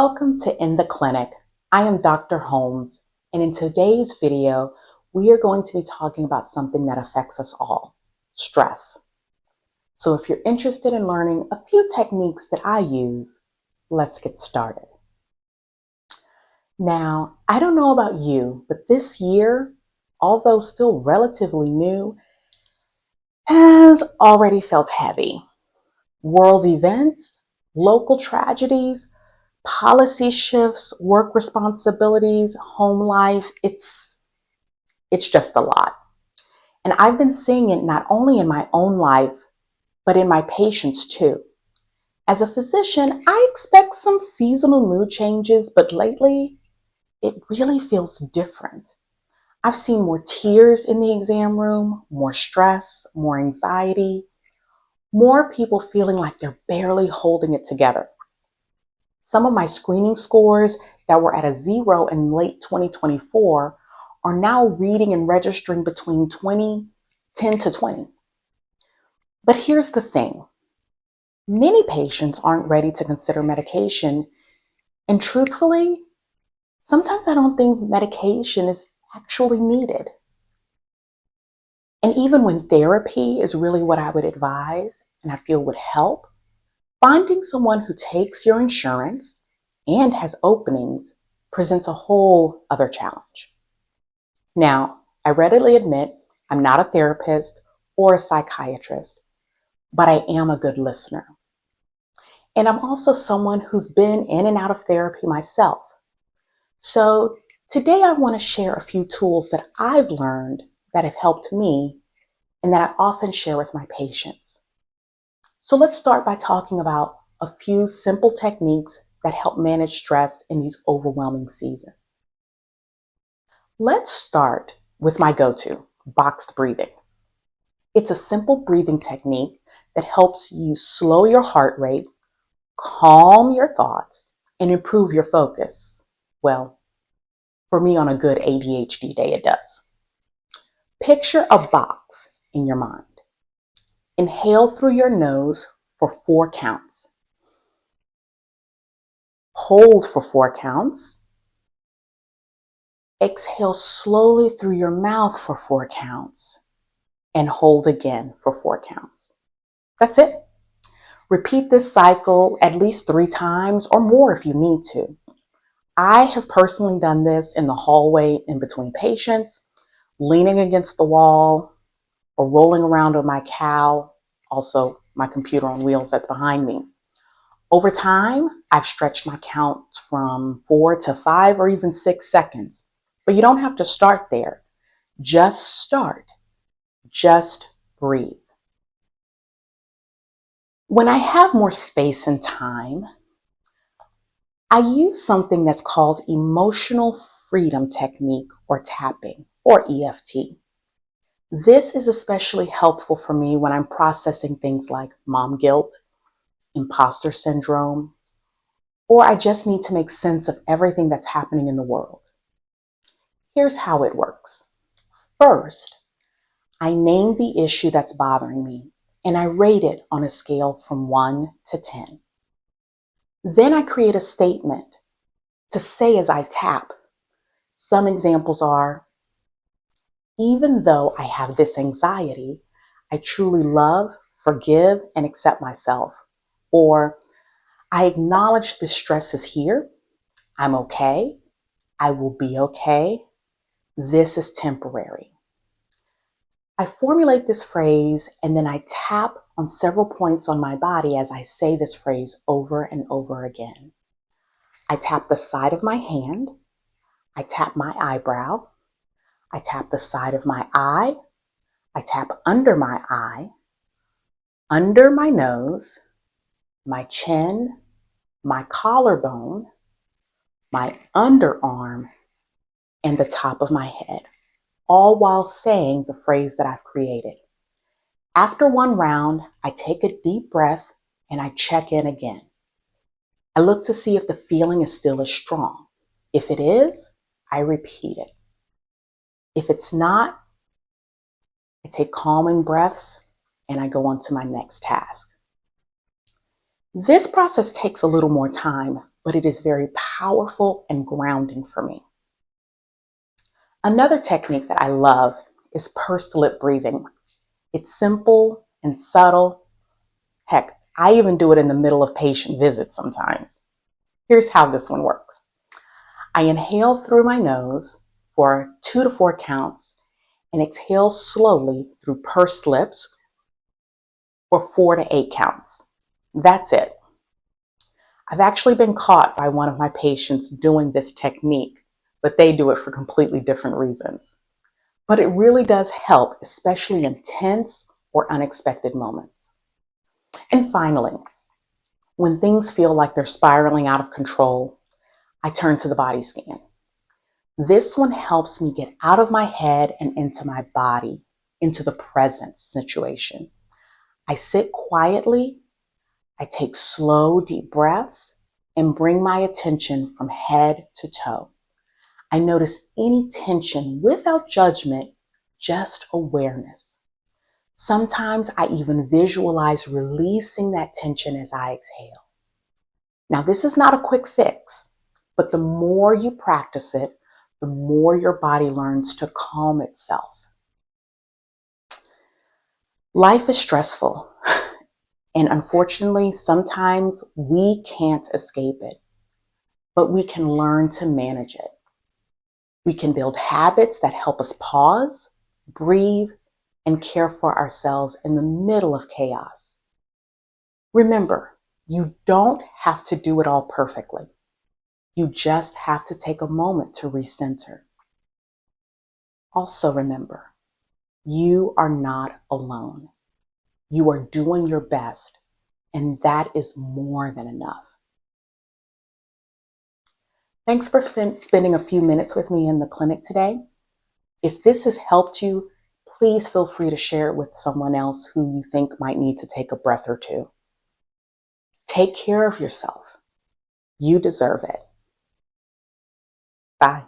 Welcome to In the Clinic. I am Dr. Holmes, and in today's video, we are going to be talking about something that affects us all, stress. So if you're interested in learning a few techniques that I use, let's get started. Now, I don't know about you, but this year, although still relatively new, has already felt heavy. World events, local tragedies, policy shifts, work responsibilities, home life, it's just a lot. And I've been seeing it not only in my own life, but in my patients too. As a physician, I expect some seasonal mood changes, but lately it really feels different. I've seen more tears in the exam room, more stress, more anxiety, more people feeling like they're barely holding it together. Some of my screening scores that were at a 0 in late 2024 are now reading and registering between 10 to 20. But here's the thing. Many patients aren't ready to consider medication. And truthfully, sometimes I don't think medication is actually needed. And even when therapy is really what I would advise and I feel would help, finding someone who takes your insurance and has openings presents a whole other challenge. Now, I readily admit I'm not a therapist or a psychiatrist, but I am a good listener. And I'm also someone who's been in and out of therapy myself. So today I want to share a few tools that I've learned that have helped me and that I often share with my patients. So let's start by talking about a few simple techniques that help manage stress in these overwhelming seasons. Let's start with my go-to, boxed breathing. It's a simple breathing technique that helps you slow your heart rate, calm your thoughts, and improve your focus. Well, for me on a good ADHD day, it does. Picture a box in your mind. Inhale through your nose for 4 counts. Hold for 4 counts. Exhale slowly through your mouth for 4 counts. And hold again for 4 counts. That's it. Repeat this cycle at least 3 times or more if you need to. I have personally done this in the hallway in between patients, leaning against the wall, or rolling around on my cow, also my computer on wheels that's behind me. Over time, I've stretched my counts from 4 to 5 or even 6 seconds. But you don't have to start there. Just start. Just breathe. When I have more space and time, I use something that's called emotional freedom technique or tapping or EFT. This is especially helpful for me when I'm processing things like mom guilt, imposter syndrome, or I just need to make sense of everything that's happening in the world. Here's how it works. First, I name the issue that's bothering me and I rate it on a scale from 1 to 10. Then I create a statement to say as I tap. Some examples are, even though I have this anxiety, I truly love, forgive, and accept myself. Or, I acknowledge the stress is here. I'm okay. I will be okay. This is temporary. I formulate this phrase and then I tap on several points on my body as I say this phrase over and over again. I tap the side of my hand. I tap my eyebrow. I tap the side of my eye. I tap under my eye, under my nose, my chin, my collarbone, my underarm, and the top of my head, all while saying the phrase that I've created. After one round, I take a deep breath and I check in again. I look to see if the feeling is still as strong. If it is, I repeat it. If it's not, I take calming breaths and I go on to my next task. This process takes a little more time, but it is very powerful and grounding for me. Another technique that I love is pursed lip breathing. It's simple and subtle. Heck, I even do it in the middle of patient visits sometimes. Here's how this one works. I inhale through my nose for 2 to 4 counts and exhale slowly through pursed lips for 4 to 8 counts. That's it. I've actually been caught by one of my patients doing this technique, but they do it for completely different reasons. But it really does help, especially in tense or unexpected moments. And finally, when things feel like they're spiraling out of control, I turn to the body scan. This one helps me get out of my head and into my body, into the present situation. I sit quietly, I take slow, deep breaths, and bring my attention from head to toe. I notice any tension without judgment, just awareness. Sometimes I even visualize releasing that tension as I exhale. Now, this is not a quick fix, but the more you practice it, the more your body learns to calm itself. Life is stressful, and unfortunately, sometimes we can't escape it, but we can learn to manage it. We can build habits that help us pause, breathe, and care for ourselves in the middle of chaos. Remember, you don't have to do it all perfectly. You just have to take a moment to recenter. Also remember, you are not alone. You are doing your best, and that is more than enough. Thanks for spending a few minutes with me in the clinic today. If this has helped you, please feel free to share it with someone else who you think might need to take a breath or two. Take care of yourself. You deserve it. Bye.